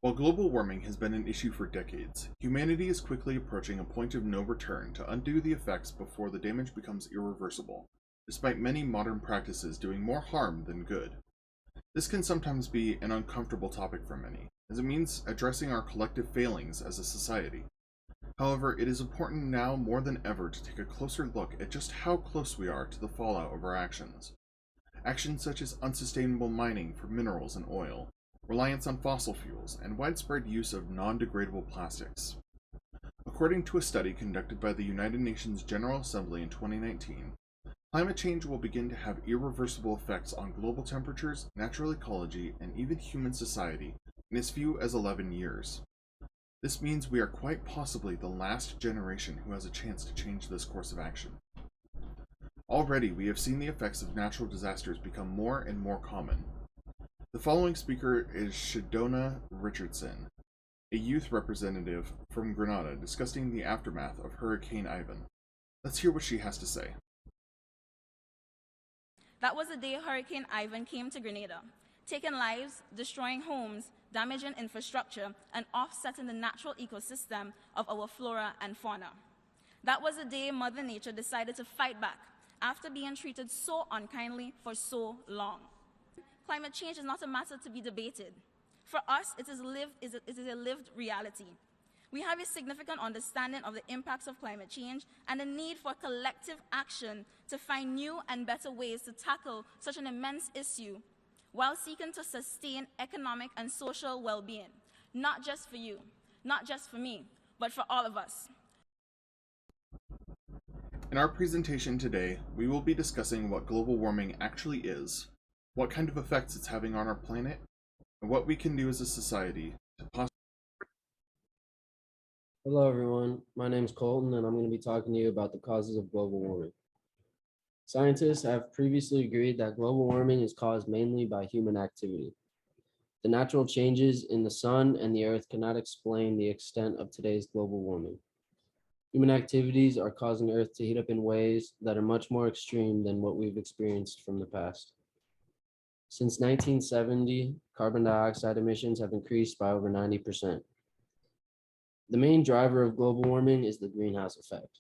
While global warming has been an issue for decades, humanity is quickly approaching a point of no return to undo the effects before the damage becomes irreversible, despite many modern practices doing more harm than good. This can sometimes be an uncomfortable topic for many, as it means addressing our collective failings as a society. However, it is important now more than ever to take a closer look at just how close we are to the fallout of our actions. Actions such as unsustainable mining for minerals and oil, reliance on fossil fuels, and widespread use of non degradable plastics. According to a study conducted by the United Nations General Assembly in 2019, climate change will begin to have irreversible effects on global temperatures, natural ecology, and even human society in as few as 11 years. This means we are quite possibly the last generation who has a chance to change this course of action. Already, we have seen the effects of natural disasters become more and more common. The following speaker is Shadona Richardson, a youth representative from Grenada discussing the aftermath of Hurricane Ivan. Let's hear what she has to say. That was the day Hurricane Ivan came to Grenada, taking lives, destroying homes, damaging infrastructure, and offsetting the natural ecosystem of our flora and fauna. That was the day Mother Nature decided to fight back after being treated so unkindly for so long. Climate change is not a matter to be debated. For us, it is a lived reality. We have a significant understanding of the impacts of climate change and the need for collective action to find new and better ways to tackle such an immense issue while seeking to sustain economic and social well-being, not just for you, not just for me, but for all of us. In our presentation today, we will be discussing what global warming actually is, what kind of effects it's having on our planet, and what we can do as a society to possibly. Hello, everyone. My name is Colton, and I'm going to be talking to you about the causes of global warming. Scientists have previously agreed that global warming is caused mainly by human activity. The natural changes in the sun and the earth cannot explain the extent of today's global warming. Human activities are causing Earth to heat up in ways that are much more extreme than what we've experienced from the past. Since 1970, carbon dioxide emissions have increased by over 90%. The main driver of global warming is the greenhouse effect.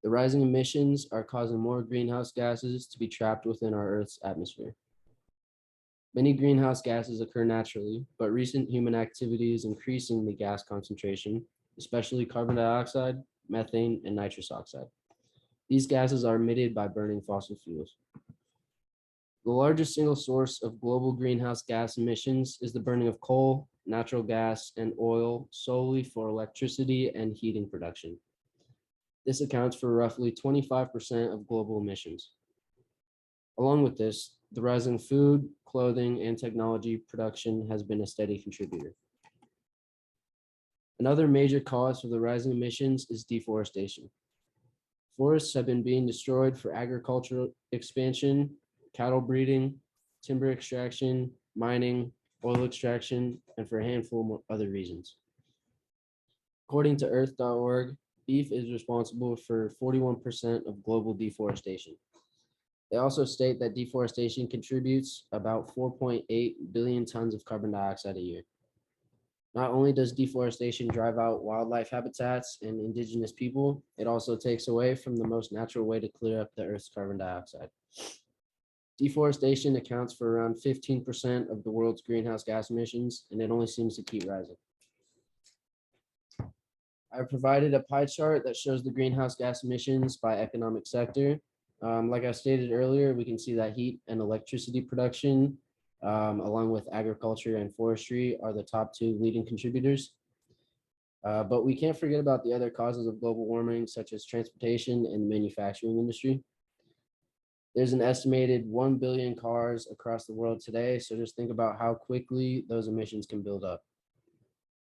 The rising emissions are causing more greenhouse gases to be trapped within our Earth's atmosphere. Many greenhouse gases occur naturally, but recent human activity is increasing the gas concentration, especially carbon dioxide, methane, and nitrous oxide. These gases are emitted by burning fossil fuels. The largest single source of global greenhouse gas emissions is the burning of coal, natural gas, and oil solely for electricity and heating production. This accounts for roughly 25% of global emissions. Along with this, the rise in food, clothing, and technology production has been a steady contributor. Another major cause for the rising emissions is deforestation. Forests have been being destroyed for agricultural expansion, cattle breeding, timber extraction, mining, oil extraction, and for a handful of other reasons. According to earth.org, beef is responsible for 41% of global deforestation. They also state that deforestation contributes about 4.8 billion tons of carbon dioxide a year. Not only does deforestation drive out wildlife habitats and indigenous people, it also takes away from the most natural way to clear up the Earth's carbon dioxide. Deforestation accounts for around 15% of the world's greenhouse gas emissions, and it only seems to keep rising. I've provided a pie chart that shows the greenhouse gas emissions by economic sector. Like I stated earlier, we can see that heat and electricity production along with agriculture and forestry are the top two leading contributors. But we can't forget about the other causes of global warming, such as transportation and the manufacturing industry. There's an estimated 1 billion cars across the world today, so just think about how quickly those emissions can build up.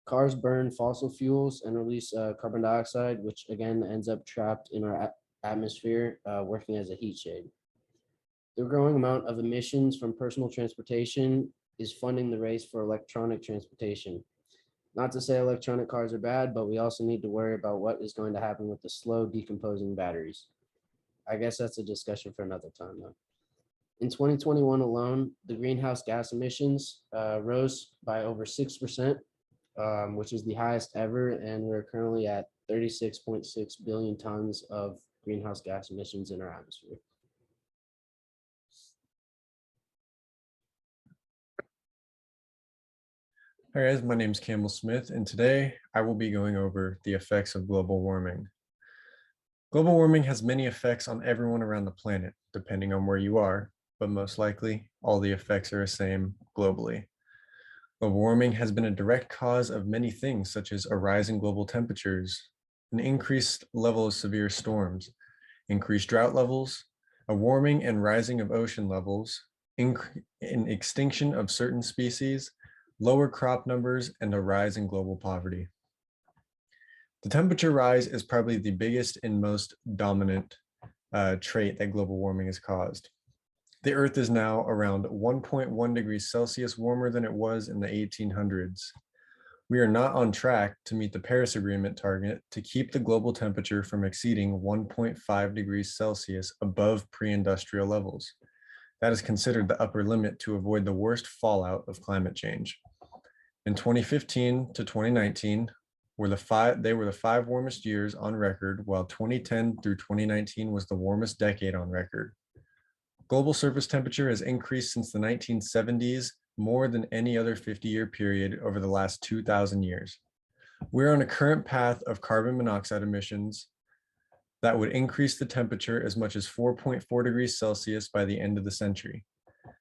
Cars burn fossil fuels and release carbon dioxide, which again ends up trapped in our atmosphere, working as a heat shade. The growing amount of emissions from personal transportation is funding the race for electronic transportation. Not to say electronic cars are bad, but we also need to worry about what is going to happen with the slow decomposing batteries. I guess that's a discussion for another time though. In 2021 alone, the greenhouse gas emissions rose by over 6%, which is the highest ever, and we're currently at 36.6 billion tons of greenhouse gas emissions in our atmosphere. Hi guys, my name is Campbell Smith, and today I will be going over the effects of global warming. Global warming has many effects on everyone around the planet, depending on where you are, but most likely all the effects are the same globally. Global warming has been a direct cause of many things, such as a rise in global temperatures, an increased level of severe storms, increased drought levels, a warming and rising of ocean levels, an extinction of certain species, lower crop numbers, and a rise in global poverty. The temperature rise is probably the biggest and most dominant trait that global warming has caused. The Earth is now around 1.1 degrees Celsius warmer than it was in the 1800s. We are not on track to meet the Paris Agreement target to keep the global temperature from exceeding 1.5 degrees Celsius above pre-industrial levels. That is considered the upper limit to avoid the worst fallout of climate change. In 2015 to 2019, they were the 5 warmest years on record, while 2010 through 2019 was the warmest decade on record. Global surface temperature has increased since the 1970s more than any other 50-year period over the last 2,000 years. We're on a current path of carbon monoxide emissions that would increase the temperature as much as 4.4 degrees Celsius by the end of the century.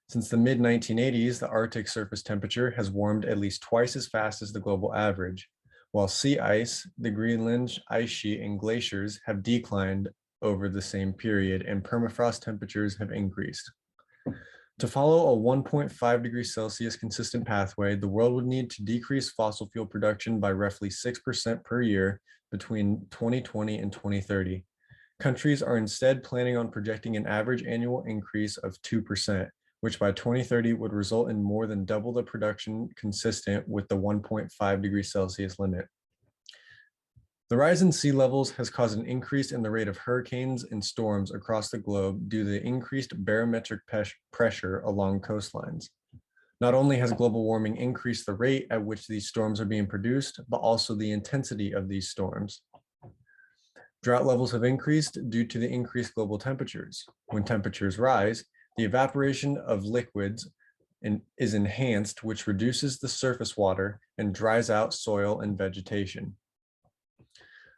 Since the mid-1980s, the Arctic surface temperature has warmed at least twice as fast as the global average, while sea ice, the Greenland ice sheet, and glaciers have declined over the same period, and permafrost temperatures have increased. To follow a 1.5 degrees Celsius consistent pathway, the world would need to decrease fossil fuel production by roughly 6% per year between 2020 and 2030. Countries are instead planning on projecting an average annual increase of 2%, which by 2030 would result in more than double the production consistent with the 1.5 degrees Celsius limit. The rise in sea levels has caused an increase in the rate of hurricanes and storms across the globe due to the increased barometric pressure along coastlines. Not only has global warming increased the rate at which these storms are being produced, but also the intensity of these storms. Drought levels have increased due to the increased global temperatures. When temperatures rise, the evaporation of liquids is enhanced, which reduces the surface water and dries out soil and vegetation.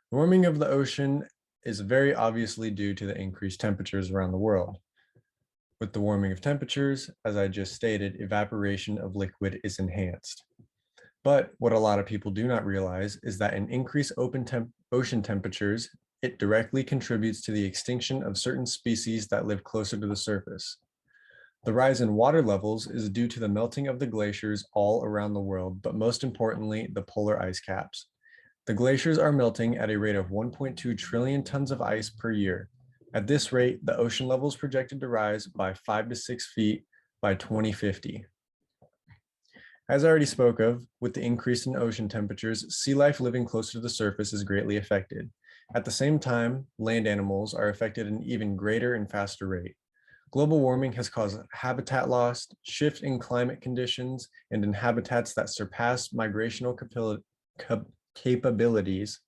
The warming of the ocean is very obviously due to the increased temperatures around the world. With the warming of temperatures, as I just stated, evaporation of liquid is enhanced. But what a lot of people do not realize is that an increased ocean temperatures, it directly contributes to the extinction of certain species that live closer to the surface. The rise in water levels is due to the melting of the glaciers all around the world, but most importantly, the polar ice caps. The glaciers are melting at a rate of 1.2 trillion tons of ice per year. At this rate, the ocean level is projected to rise by 5 to 6 feet by 2050. As I already spoke of, with the increase in ocean temperatures, sea life living closer to the surface is greatly affected. At the same time, land animals are affected at an even greater and faster rate. Global warming has caused habitat loss, shift in climate conditions, and in habitats that surpass migrational capabilities,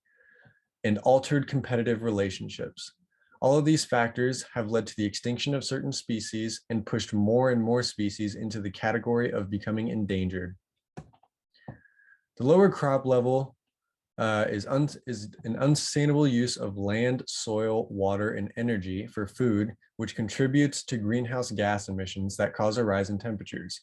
and altered competitive relationships. All of these factors have led to the extinction of certain species and pushed more and more species into the category of becoming endangered. The lower crop level is an unsustainable use of land, soil, water, and energy for food, which contributes to greenhouse gas emissions that cause a rise in temperatures.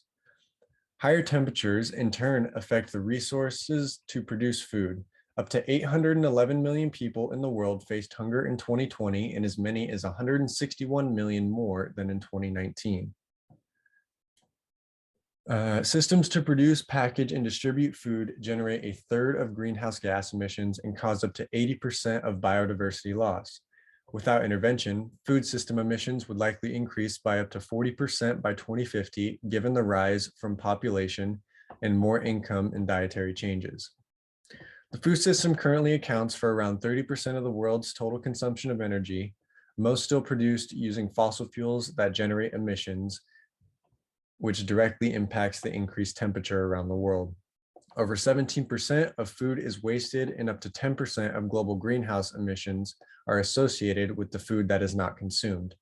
Higher temperatures in turn affect the resources to produce food. Up to 811 million people in the world faced hunger in 2020, and as many as 161 million more than in 2019. Systems to produce, package, and distribute food generate a third of greenhouse gas emissions and cause up to 80% of biodiversity loss. Without intervention, food system emissions would likely increase by up to 40% by 2050, given the rise from population and more income and dietary changes. The food system currently accounts for around 30% of the world's total consumption of energy, most still produced using fossil fuels that generate emissions, which directly impacts the increased temperature around the world. Over 17% of food is wasted, and up to 10% of global greenhouse emissions are associated with the food that is not consumed.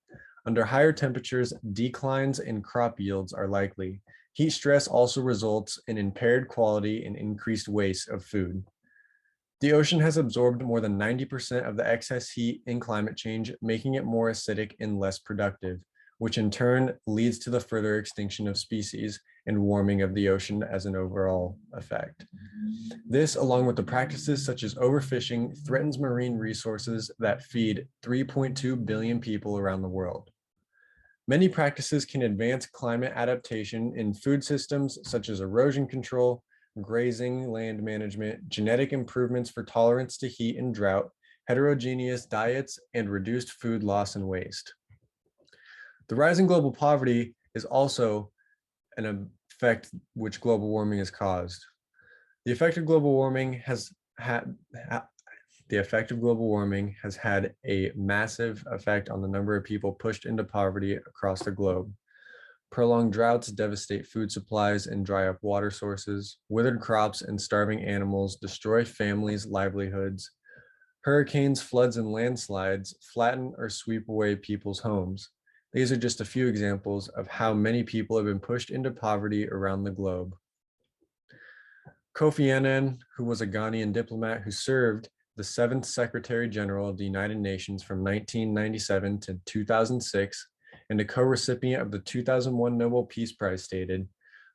Under higher temperatures, declines in crop yields are likely. Heat stress also results in impaired quality and increased waste of food. The ocean has absorbed more than 90% of the excess heat in climate change, making it more acidic and less productive, which in turn leads to the further extinction of species and warming of the ocean as an overall effect. This, along with the practices such as overfishing, threatens marine resources that feed 3.2 billion people around the world. Many practices can advance climate adaptation in food systems such as erosion control, grazing, land management, genetic improvements for tolerance to heat and drought, heterogeneous diets, and reduced food loss and waste. The rise in global poverty is also an effect which global warming has caused. The effect of global warming has had a massive effect on the number of people pushed into poverty across the globe. Prolonged droughts devastate food supplies and dry up water sources. Withered crops and starving animals destroy families' livelihoods. Hurricanes, floods, and landslides flatten or sweep away people's homes. These are just a few examples of how many people have been pushed into poverty around the globe. Kofi Annan, who was a Ghanaian diplomat who served the 7th Secretary General of the United Nations from 1997 to 2006, and a co-recipient of the 2001 Nobel Peace Prize, stated,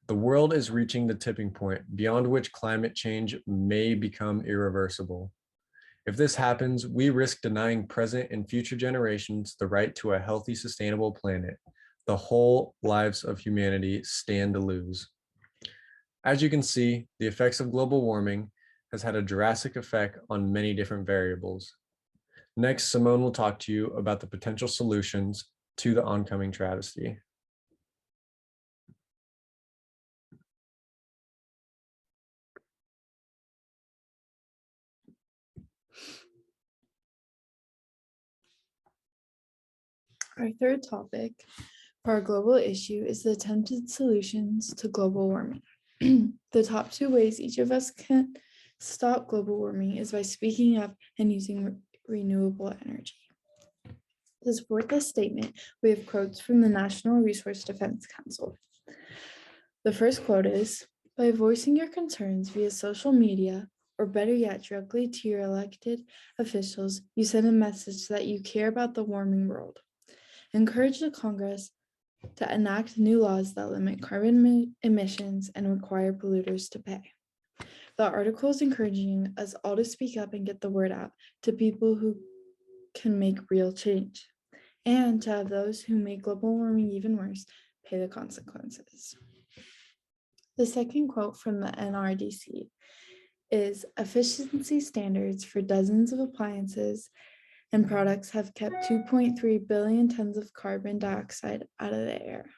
"The world is reaching the tipping point beyond which climate change may become irreversible. If this happens, we risk denying present and future generations the right to a healthy, sustainable planet. The whole lives of humanity stand to lose." As you can see, the effects of global warming has had a drastic effect on many different variables. Next, Simone will talk to you about the potential solutions to the oncoming travesty. Our third topic for our global issue is the attempted solutions to global warming. The top 2 ways each of us can stop global warming is by speaking up and using renewable energy. To support this statement, we have quotes from the National Resource Defense Council. The first quote is, "By voicing your concerns via social media, or better yet, directly to your elected officials, you send a message that you care about the warming world. Encourage the Congress to enact new laws that limit carbon emissions and require polluters to pay." The article is encouraging us all to speak up and get the word out to people who can make real change, and to have those who make global warming even worse pay the consequences. The second quote from the NRDC is, "Efficiency standards for dozens of appliances and products have kept 2.3 billion tons of carbon dioxide out of the air."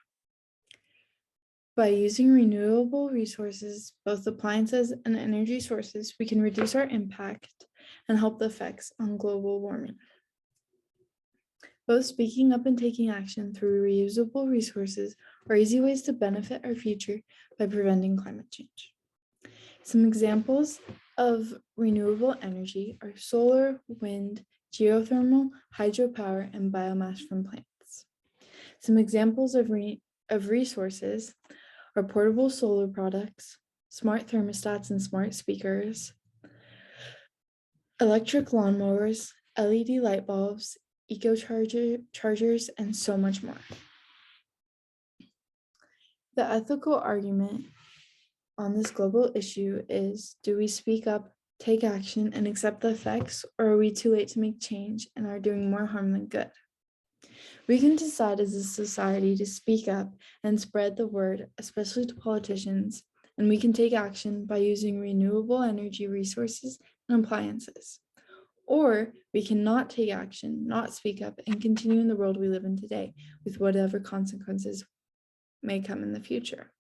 By using renewable resources, both appliances and energy sources, we can reduce our impact and help the effects on global warming. Both speaking up and taking action through reusable resources are easy ways to benefit our future by preventing climate change. Some examples of renewable energy are solar, wind, geothermal, hydropower, and biomass from plants. Some examples of resources are portable solar products, smart thermostats and smart speakers, electric lawnmowers, LED light bulbs, chargers, and so much more. The ethical argument on this global issue is, do we speak up, take action, and accept the effects, or are we too late to make change and are doing more harm than good? We can decide as a society to speak up and spread the word, especially to politicians, and we can take action by using renewable energy resources and appliances. Or we cannot take action, not speak up, and continue in the world we live in today with whatever consequences may come in the future.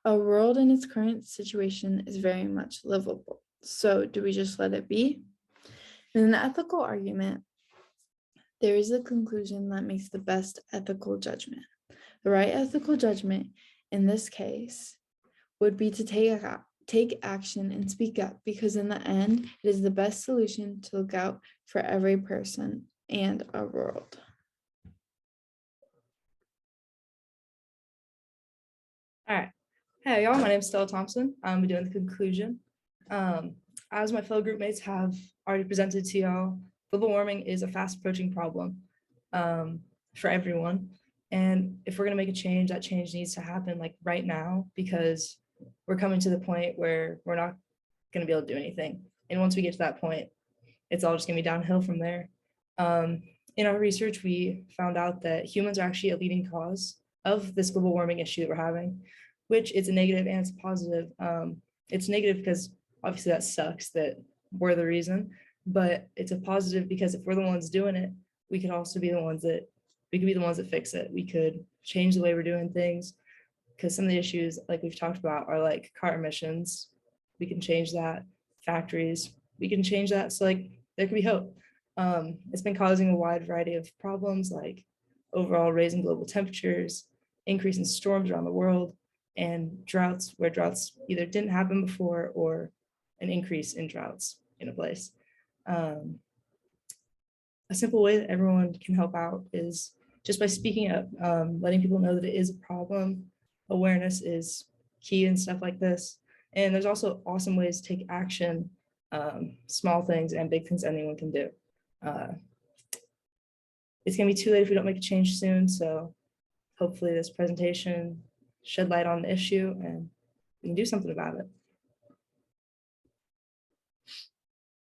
Our world in its current situation is very much livable. So do we just let it be? In an ethical argument, there is a conclusion that makes the best ethical judgment. The right ethical judgment in this case would be to take action and speak up, because in the end, it is the best solution to look out for every person and our world. All right. Hey, y'all. My name is Stella Thompson. I'm doing the conclusion. As my fellow group mates have already presented to y'all, global warming is a fast approaching problem for everyone. And if we're going to make a change, that change needs to happen like right now, because we're coming to the point where we're not going to be able to do anything. And once we get to that point, it's all just going to be downhill from there. In our research, we found out that humans are actually a leading cause of this global warming issue that we're having, which is a negative and it's a positive. It's negative because obviously that sucks that we're the reason, but it's a positive because if we're the ones doing it, we could also be the ones that fix it. We could change the way we're doing things, because some of the issues like we've talked about are like car emissions. We can change that. Factories, we can change that. So like there could be hope. It's been causing a wide variety of problems like overall raising global temperatures, increase in storms around the world, and droughts where droughts either didn't happen before or an increase in droughts in a place. A simple way that everyone can help out is just by speaking up, letting people know that it is a problem. Awareness is key and stuff like this. And there's also awesome ways to take action, small things and big things anyone can do. It's gonna be too late if we don't make a change soon. So hopefully this presentation shed light on the issue and we can do something about it.